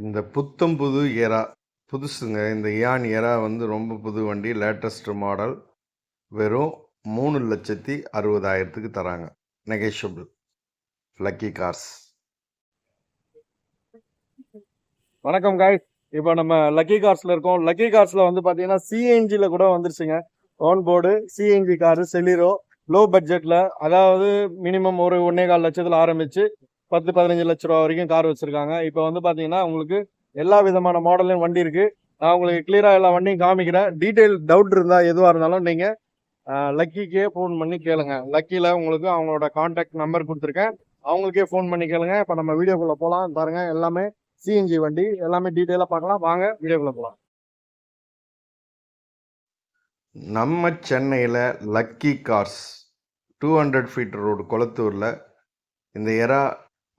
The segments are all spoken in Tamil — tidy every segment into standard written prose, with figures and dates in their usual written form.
இந்த புத்தம் புது எரா புதுசுங்க. இந்த இயான் எரா வந்து ரொம்ப புது வண்டி. Latest model. வெறும் 3,60,000க்கு தராங்க. நெகோஷியபிள். Lucky cars. வணக்கம் காய்ஸ். இப்போ நம்ம லக்கி கார்ஸ்ல இருக்கோம். லக்கி கார்ஸ்ல வந்து பாத்தீங்கன்னா சிஎன்ஜில கூட வந்துருச்சுங்க. On board CNG car Celerio low பட்ஜெட்ல, அதாவது மினிமம் ஒரு 1.25 லட்சத்துல ஆரம்பிச்சு 10-15 லட்ச ரூபா வரைக்கும் கார் வச்சிருக்காங்க. இப்போ வந்து பாத்தீங்கன்னா உங்களுக்கு எல்லா விதமான மாடலையும் வண்டி இருக்கு. நான் உங்களுக்கு கிளியரா எல்லா வண்டியும் காமிக்கிறேன். டீடைல் டவுட் இருந்தா எதுவா இருந்தாலும் நீங்க லக்கிக்கே ஃபோன் பண்ணி கேளுங்க. லக்கில உங்களுக்கு அவங்களோட கான்டாக்ட் நம்பர் கொடுத்துருக்கேன். அவங்களுக்கே ஃபோன் பண்ணி கேளுங்க. இப்போ நம்ம வீடியோக்குள்ள போலாம். பாருங்க, எல்லாமே சிஎன்ஜி வண்டி, எல்லாமே டீட்டெயிலா பார்க்கலாம். வாங்க வீடியோக்குள்ள போலாம். நம்ம சென்னையில் லக்கி கார்ஸ் 200 ஃபீட் ரோடு கொளத்தூரில் இந்த எரா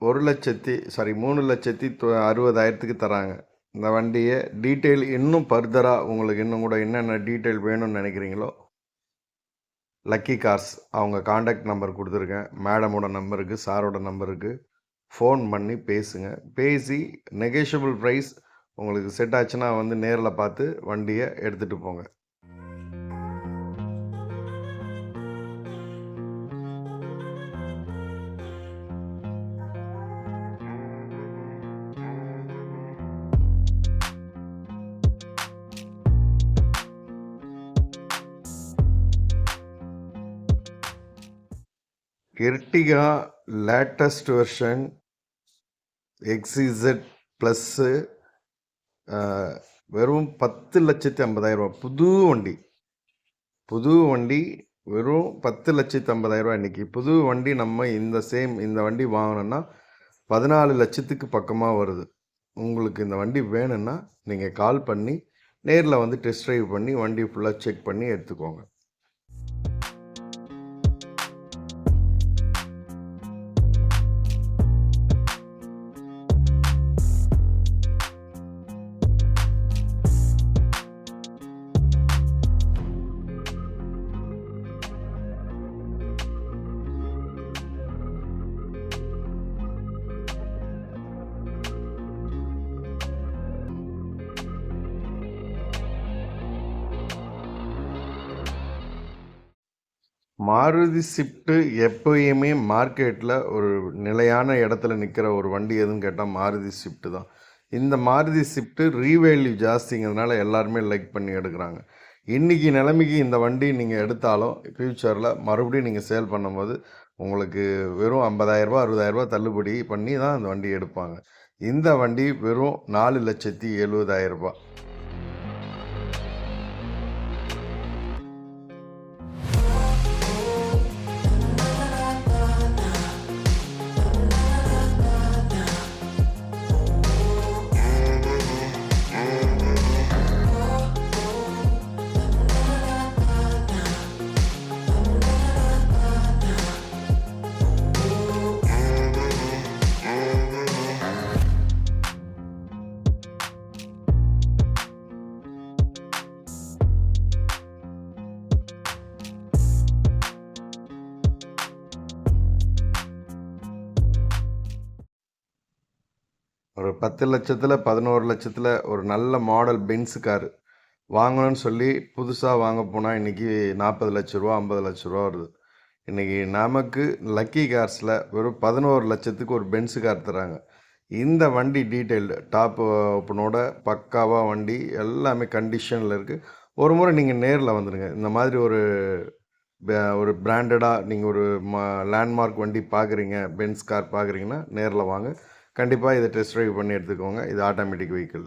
3,60,000க்கு தராங்க. இந்த வண்டியை டீட்டெயில் இன்னும் ஃபர்தராக உங்களுக்கு இன்னும் கூட என்னென்ன டீட்டெயில் வேணும்னு நினைக்கிறீங்களோ லக்கி கார்ஸ் அவங்க காண்டாக்ட் நம்பர் கொடுத்துருக்கேன். மேடமோட நம்பருக்கு, சாரோட நம்பருக்கு ஃபோன் பண்ணி பேசுங்க. பேசி நெகோஷியபிள் ப்ரைஸ் உங்களுக்கு செட் ஆச்சுன்னா வந்து நேரில் பார்த்து வண்டியை எடுத்துகிட்டு போங்க. Ertiga latest version XZ plus வெறும் 10,50,000 புது வண்டி வெறும் 10,50,000 இன்னைக்கு புது வண்டி. நம்ம இந்த வண்டி வாங்கணும்னா 14 லட்சத்துக்கு பக்கமாக வருது. உங்களுக்கு இந்த வண்டி வேணும்னா நீங்கள் கால் பண்ணி நேரில் வந்து டெஸ்ட் ட்ரைவ் பண்ணி வண்டி ஃபுல்லாக செக் பண்ணி எடுத்துக்கோங்க. மாருதி ஸ்விஃப்ட்டு எப்பயுமே மார்க்கெட்டில் ஒரு நிலையான இடத்துல நிற்கிற ஒரு வண்டி எதுன்னு கேட்டால் மாருதி ஸ்விஃப்ட்டு தான். இந்த மாருதி ஸ்விஃப்ட்டு ரீவேல்யூ ஜாஸ்திங்கிறதுனால எல்லாருமே லைக் பண்ணி எடுக்கிறாங்க. இன்றைக்கி நிலைமைக்கு இந்த வண்டி நீங்கள் எடுத்தாலும் ஃப்யூச்சரில் மறுபடியும் நீங்கள் சேல் பண்ணும்போது உங்களுக்கு வெறும் 50,000 60,000 தள்ளுபடி பண்ணி தான் அந்த வண்டி எடுப்பாங்க. இந்த வண்டி வெறும் 4,70,000. ஒரு 10 லட்சத்தில் 11 லட்சத்தில் ஒரு நல்ல மாடல் பென்ஸ் கார் வாங்கணும்னு சொல்லி புதுசாக வாங்க போனால் இன்றைக்கி 40 லட்ச ரூபா 50 லட்ச ரூபா வருது. இன்றைக்கி நமக்கு லக்கி கார்ஸில் வெறும் 11 லட்சத்துக்கு ஒரு பென்ஸு கார் தராங்க. இந்த வண்டி டீட்டெயில்டு டாப் ஓப்பனோட பக்காவாக வண்டி எல்லாமே கண்டிஷனில் இருக்குது. ஒரு முறை நீங்கள் நேரில் வந்துடுங்க. இந்த மாதிரி ஒரு பிராண்டடாக நீங்கள் ஒரு லேண்ட்மார்க் வண்டி பார்க்குறீங்க, பென்ஸ் கார் பார்க்குறீங்கன்னா நேரில் வாங்க. கண்டிப்பாக இதை டெஸ்ட் ட்ரைவ் பண்ணி எடுத்துக்கோங்க. இது automatic vehicle.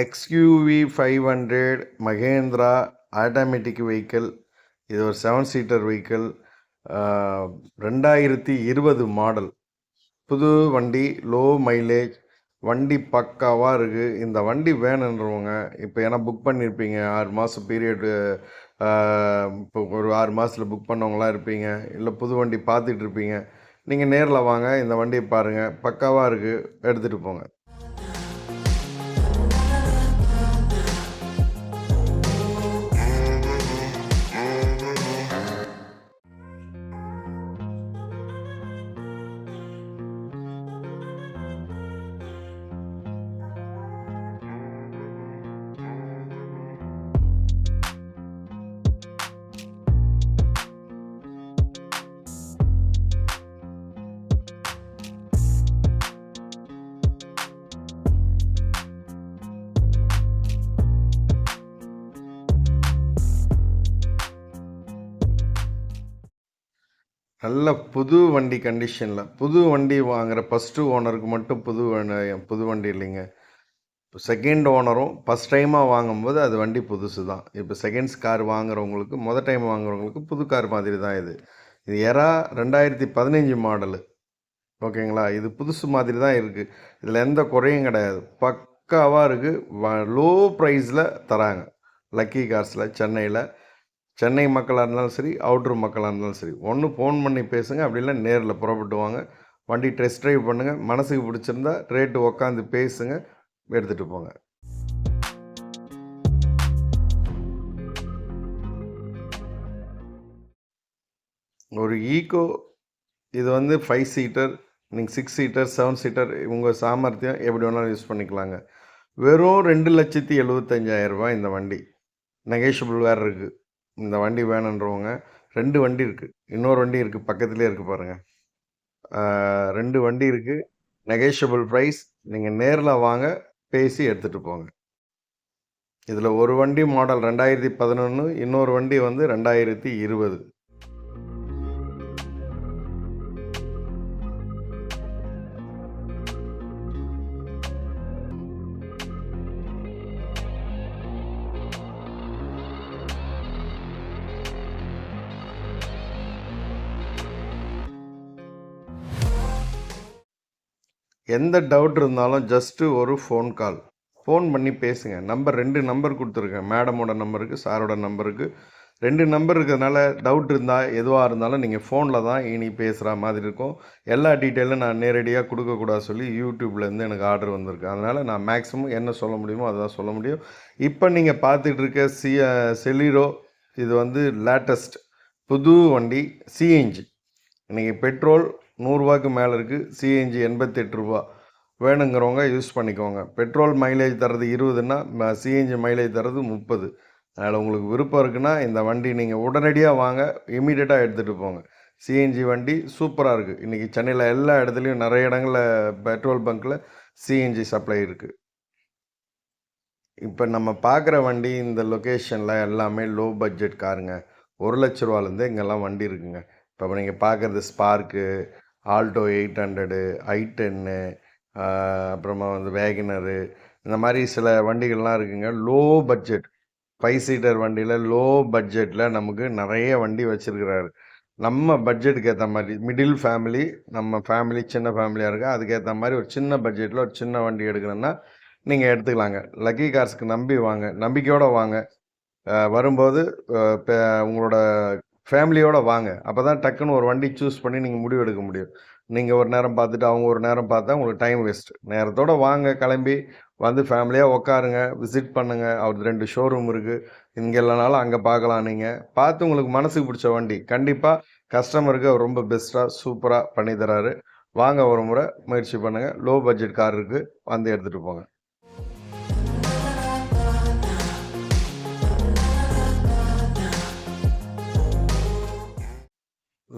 XUV 500 Mahindra automatic vehicle. இது ஒரு 7 சீட்டர் வெஹிக்கிள். 2020 மாடல். புது வண்டி, லோ மைலேஜ். வண்டி பக்காவாக இருக்குது. இந்த வண்டி வேணுன்றவங்க இப்போ ஏன்னா புக் பண்ணியிருப்பீங்க 6 மாதம் பீரியடு. இப்போ ஒரு 6 மாதத்தில் புக் பண்ணவங்களாம் இருப்பீங்க, இல்லை புது வண்டி பார்த்துட்டு இருப்பீங்க. நீங்கள் நேரில் வாங்க, இந்த வண்டியை பாருங்கள், பக்காவாக இருக்குது, எடுத்துகிட்டு போங்க. நல்ல புது வண்டி கண்டிஷனில். புது வண்டி வாங்குகிற ஃபஸ்ட்டு ஓனருக்கு மட்டும் புது வண்டி இல்லைங்க. இப்போ செகண்ட் ஓனரும் ஃபஸ்ட் டைமாக வாங்கும்போது அது வண்டி புதுசு தான். இப்போ செகண்ட்ஸ் கார் வாங்குறவங்களுக்கு, டைம் வாங்குறவங்களுக்கு புது கார் மாதிரி தான் இது. இது எரா 2015 மாடலு. ஓகேங்களா? இது புதுசு மாதிரி தான் இருக்குது. இதில் எந்த குறையும் கிடையாது. பக்காவாக இருக்குது. லோ ப்ரைஸில் தராங்க லக்கி கார்ஸில். சென்னை மக்களாக இருந்தாலும் சரி, அவுட்ரு மக்களாக இருந்தாலும் சரி, ஒன்று ஃபோன் பண்ணி பேசுங்க, அப்படி இல்லை நேரில் புறப்பட்டு வாங்க. வண்டி டெஸ்ட் ட்ரைவ் பண்ணுங்கள். மனசுக்கு பிடிச்சிருந்தா ரேட்டு உக்காந்து பேசுங்க, எடுத்துகிட்டு போங்க. ஒரு ஈக்கோ இது வந்து 5 சீட்டர், நீங்கள் 6 சீட்டர் 7 சீட்டர் உங்கள் சாமர்த்தியம் எப்படி வேணாலும் யூஸ் பண்ணிக்கலாங்க. வெறும் 2,75,000 இந்த வண்டி. நெகேஷியபிள் வேறு இருக்குது. இந்த வண்டி வேணுன்றவங்க 2 வண்டி இருக்குது. இன்னொரு வண்டி இருக்குது, பக்கத்துலேயே இருக்குது பாருங்கள். 2 வண்டி இருக்குது. நெகேஷியபிள் ப்ரைஸ். நீங்கள் நேரில் வாங்க, பேசி எடுத்துகிட்டு போங்க. இதில் ஒரு வண்டி மாடல் 2011, இன்னொரு வண்டி வந்து 2020. எந்த டவுட் இருந்தாலும் ஜஸ்ட்டு ஒரு ஃபோன் கால். ஃபோன் பண்ணி பேசுங்க. 2 நம்பர் கொடுத்துருக்கேன். மேடமோட நம்பருக்கு, சாரோட நம்பருக்கு. 2 நம்பர் இருக்கிறதுனால டவுட் இருந்தால் எதுவாக இருந்தாலும் நீங்கள் ஃபோனில் தான் இனி பேசுகிற மாதிரி இருக்கும். எல்லா டீட்டெயிலும் நான் நேரடியாக கொடுக்கக்கூடாது சொல்லி யூடியூப்லேருந்து எனக்கு ஆர்டர் வந்திருக்கு. அதனால் நான் மேக்ஸிமம் என்ன சொல்ல முடியுமோ அதுதான் சொல்ல முடியும். இப்போ நீங்கள் பார்த்துட்டு இருக்க செலிரோ, இது வந்து லேட்டஸ்ட் புது வண்டி, சிஎன்ஜி. இன்றைக்கி பெட்ரோல் 100 ரூபாய்க்கு மேலே இருக்குது, சிஎன்ஜி 88 ரூபா. வேணுங்கிறவங்க யூஸ் பண்ணிக்கோங்க. பெட்ரோல் மைலேஜ் தரது 20ன்னா சிஎன்ஜி மைலேஜ் தரது 30. அதனால் உங்களுக்கு விருப்பம் இருக்குன்னா இந்த வண்டி நீங்கள் உடனடியாக வாங்க, இமீடியட்டாக எடுத்துகிட்டு போங்க. சிஎன்ஜி வண்டி சூப்பராக இருக்குது. இன்றைக்கி சென்னையில் எல்லா இடத்துலையும் நிறைய இடங்களில் பெட்ரோல் பங்க்கில் சிஎன்ஜி சப்ளை இருக்குது. இப்போ நம்ம பார்க்குற வண்டி இந்த லொக்கேஷனில் எல்லாமே லோ பட்ஜெட் காருங்க. 1 லட்ச ரூபாலேருந்து இங்கெல்லாம் வண்டி இருக்குங்க. இப்போ நீங்கள் பார்க்குறது ஸ்பார்க்கு, ஆல்டோ 800, i10, அப்புறமா வந்து வேகனரு, இந்த மாதிரி சில வண்டிகள்லாம் இருக்குங்க. லோ பட்ஜெட் 5 சீட்டர் வண்டியில் லோ பட்ஜெட்டில் நமக்கு நிறைய வண்டி வச்சுருக்கிறாரு. நம்ம பட்ஜெட்டுக்கு ஏற்ற மாதிரி மிடில் ஃபேமிலி, நம்ம ஃபேமிலி சின்ன ஃபேமிலியாக இருக்குது, அதுக்கேற்ற மாதிரி ஒரு சின்ன பட்ஜெட்டில் ஒரு சின்ன வண்டி எடுக்கணும்னா நீங்கள் எடுத்துக்கலாங்க. லக்கி கார்ஸ்க்கு நம்பி வாங்க, நம்பிக்கையோடு வாங்க. வரும்போது உங்களோட ஃபேமிலியோடு வாங்க. அப்போ தான் டக்குன்னு ஒரு வண்டி சூஸ் பண்ணி நீங்கள் முடிவு எடுக்க முடியும். நீங்கள் ஒரு நேரம் பார்த்துட்டு அவங்க ஒரு நேரம் பார்த்தா உங்களுக்கு டைம் வேஸ்ட். நேரத்தோடு வாங்க, கிளம்பி வந்து ஃபேமிலியாக உட்காருங்க, விசிட் பண்ணுங்கள். அவருக்கு 2 ஷோரூம் இருக்குது. இங்கே இல்லைனாலும் அங்கே பார்க்கலாம். நீங்கள் பார்த்து உங்களுக்கு மனசுக்கு பிடிச்ச வண்டி கண்டிப்பாக கஸ்டமருக்கு அவர் ரொம்ப பெஸ்ட்டாக சூப்பராக பண்ணி தராரு. வாங்க, ஒரு முறை முயற்சி பண்ணுங்கள். லோ பட்ஜெட் கார் இருக்குது, வந்து எடுத்துகிட்டு போங்க.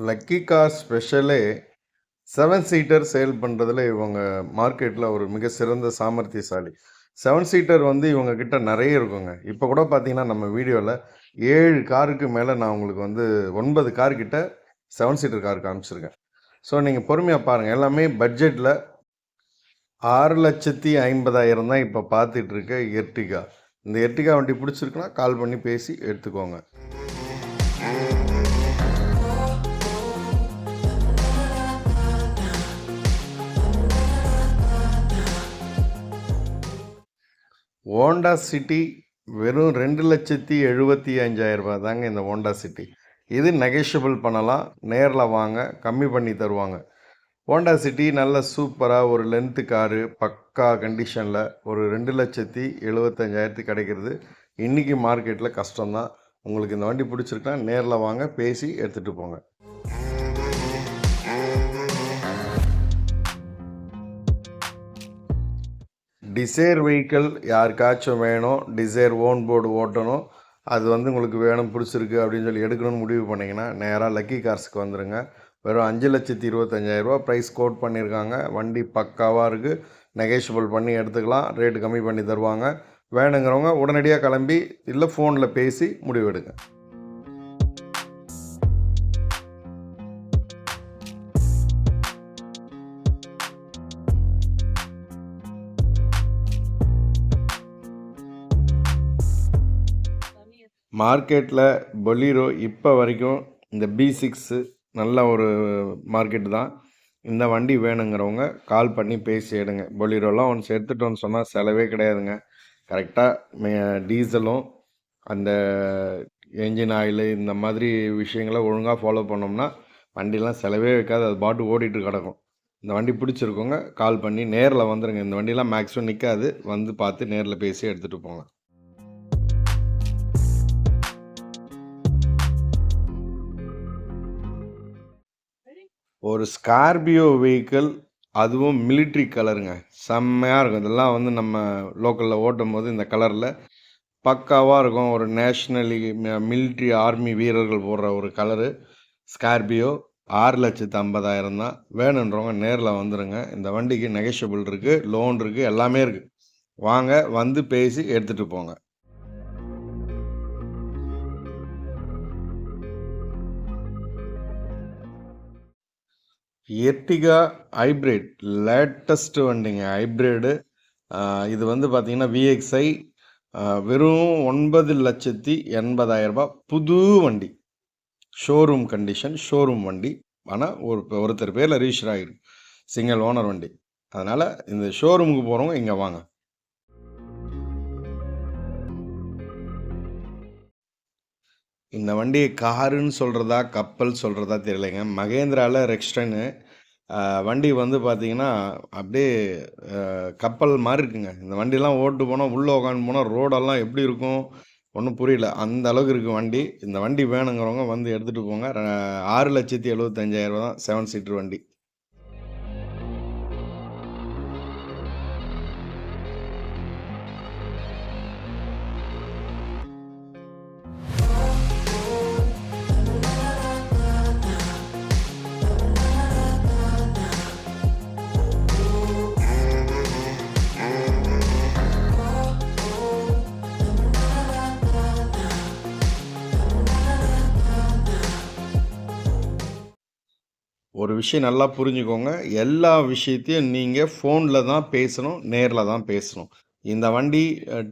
லக்கி கார் ஸ்பெஷலே 7 சீட்டர் சேல் பண்ணுறதுல இவங்க மார்க்கெட்டில் ஒரு மிக சிறந்த சாமர்த்தியசாலி. 7 சீட்டர் வந்து இவங்க கிட்ட நிறைய இருக்குங்க. இப்போ கூட பார்த்தீங்கன்னா நம்ம வீடியோவில் 7 காருக்கு மேலே நான் உங்களுக்கு வந்து 9 கார் கிட்ட 7 சீட்டர் கார் காமிச்சிருக்கேன். ஸோ நீங்கள் பொறுமையாக பாருங்கள். எல்லாமே பட்ஜெட்டில் 6,50,000 தான் இப்போ பார்த்துட்டு இருக்க எர்டிகா. இந்த எர்டிகா வண்டி பிடிச்சிருக்குன்னா கால் பண்ணி பேசி எடுத்துக்கோங்க. ஹோண்டா சிட்டி வெறும் 2,75,000 தாங்க இந்த ஹோண்டா சிட்டி. இது நெகோஷியபிள் பண்ணலாம். நேரில் வாங்க, கம்மி பண்ணி தருவாங்க. ஹோண்டா சிட்டி நல்ல சூப்பராக ஒரு லென்த்து காரு, பக்கா கண்டிஷனில் ஒரு 2,75,000 கிடைக்கிறது இன்றைக்கி மார்க்கெட்டில் கஷ்டம்தான். உங்களுக்கு இந்த வண்டி பிடிச்சிருக்குன்னா நேரில் வாங்க, பேசி எடுத்துகிட்டு போங்க. டிசைர் வெஹிக்கிள் யாருக்காச்சும் வேணும், டிசைர் ஓன் போர்டு ஓட்டணும், அது வந்து உங்களுக்கு வேணும், பிடிச்சிருக்கு அப்படின்னு சொல்லி எடுக்கணும்னு முடிவு பண்ணிங்கன்னா நேராக லக்கி கார்ஸுக்கு வந்துடுங்க. வெறும் 5,25,000 ப்ரைஸ் கோட் பண்ணியிருக்காங்க. வண்டி பக்காவாக இருக்குது. நெகோஷியபிள் பண்ணி எடுத்துக்கலாம். ரேட்டு கம்மி பண்ணி தருவாங்க. வேணுங்கிறவங்க உடனடியாக கிளம்பி இல்லை ஃபோனில் பேசி முடிவெடுங்க. மார்க்கெட்டில் பொலீரோ இப்போ வரைக்கும் இந்த B6 நல்ல ஒரு மார்க்கெட்டு தான். இந்த வண்டி வேணுங்கிறவங்க கால் பண்ணி பேசி எடுங்க. பொலீரோலாம் ஒன்ஸ் எடுத்துட்டோன்னு சொன்னால் செலவே கிடையாதுங்க. கரெக்டாக டீசலும் அந்த என்ஜின் ஆயிலு இந்த மாதிரி விஷயங்களை ஒழுங்காக ஃபாலோ பண்ணோம்னா வண்டிலாம் செலவே வைக்காது. அது பாட்டு ஓடிட்டு கிடக்கும். இந்த வண்டி பிடிச்சிருக்கோங்க கால் பண்ணி நேரில் வந்துடுங்க. இந்த வண்டிலாம் மேக்ஸிமம் நிற்காது. வந்து பார்த்து நேரில் பேசி எடுத்துகிட்டு போங்க. ஒரு ஸ்கார்பியோ வெஹிக்கிள், அதுவும் மிலிட்ரி கலருங்க, செம்மையாக இருக்கும். இதெல்லாம் வந்து நம்ம லோக்கலில் ஓட்டும் போது இந்த கலரில் பக்காவாக இருக்கும். ஒரு நேஷ்னலி மிலிட்ரி ஆர்மி வீரர்கள் போடுற ஒரு கலரு ஸ்கார்பியோ. 6,50,000 தான். வேணுன்றவங்க நேரில் வந்துடுங்க. இந்த வண்டிக்கு நெகோஷியபிள் இருக்குது, லோன் இருக்குது, எல்லாமே இருக்குது. வாங்க, வந்து பேசி எடுத்துகிட்டு போங்க. எர்டிகா ஹைப்ரிட் லேட்டஸ்ட் வண்டிங்க. ஹைப்ரிடு இது வந்து பார்த்திங்கன்னா VXI வெறும் 9,80,000 புது வண்டி. ஷோரூம் கண்டிஷன், ஷோரூம் வண்டி. ஆனால் ஒருத்தர் பேரில் ரிஜிஸ்டர் ஆகிருக்கு. சிங்கிள் ஓனர் வண்டி. அதனால் இந்த ஷோரூமுக்கு போகிறவங்க இங்கே வாங்க. இந்த வண்டியை காருன்னு சொல்கிறதா கப்பல் சொல்கிறதா தெரியலைங்க. மகேந்திராவில் ரெக்ஸ்டனு வண்டி வந்து பார்த்திங்கன்னா அப்படியே கப்பல் மாதிரி இருக்குங்க. இந்த வண்டிலாம் ஓட்டு போனால் உள்ளே உட்காந்து போனால் ரோடெல்லாம் எப்படி இருக்கும் ஒன்றும் புரியல. அந்த அளவுக்கு இருக்குது வண்டி. இந்த வண்டி வேணுங்கிறவங்க வந்து எடுத்துகிட்டு போங்க. 6,75,000 தான் 7 சீட்டர் வண்டி. ஒரு விஷயம் நல்லா புரிஞ்சுக்கோங்க. எல்லா விஷயத்தையும் நீங்கள் ஃபோனில் தான் பேசணும், நேரில் தான் பேசணும். இந்த வண்டி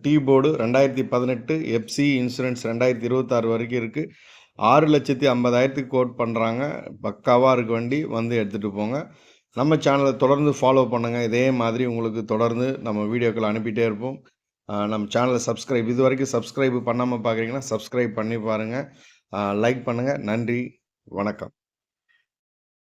டீ போர்டு 2018, எஃப்சி இன்சூரன்ஸ் 2026 வரைக்கும் இருக்குது. 6,50,000 கோட் பண்ணுறாங்க. பக்காவாக இருக்குது வண்டி. வந்து எடுத்துகிட்டு போங்க. நம்ம சேனலை தொடர்ந்து ஃபாலோ பண்ணுங்கள். இதே மாதிரி உங்களுக்கு தொடர்ந்து நம்ம வீடியோக்கள் அனுப்பிட்டே இருப்போம். நம்ம சேனலை சப்ஸ்கிரைப் இது வரைக்கும் சப்ஸ்கிரைப் பண்ணாமல் பார்க்குறீங்கன்னா சப்ஸ்கிரைப் பண்ணி பாருங்கள். லைக் பண்ணுங்கள். நன்றி, வணக்கம்.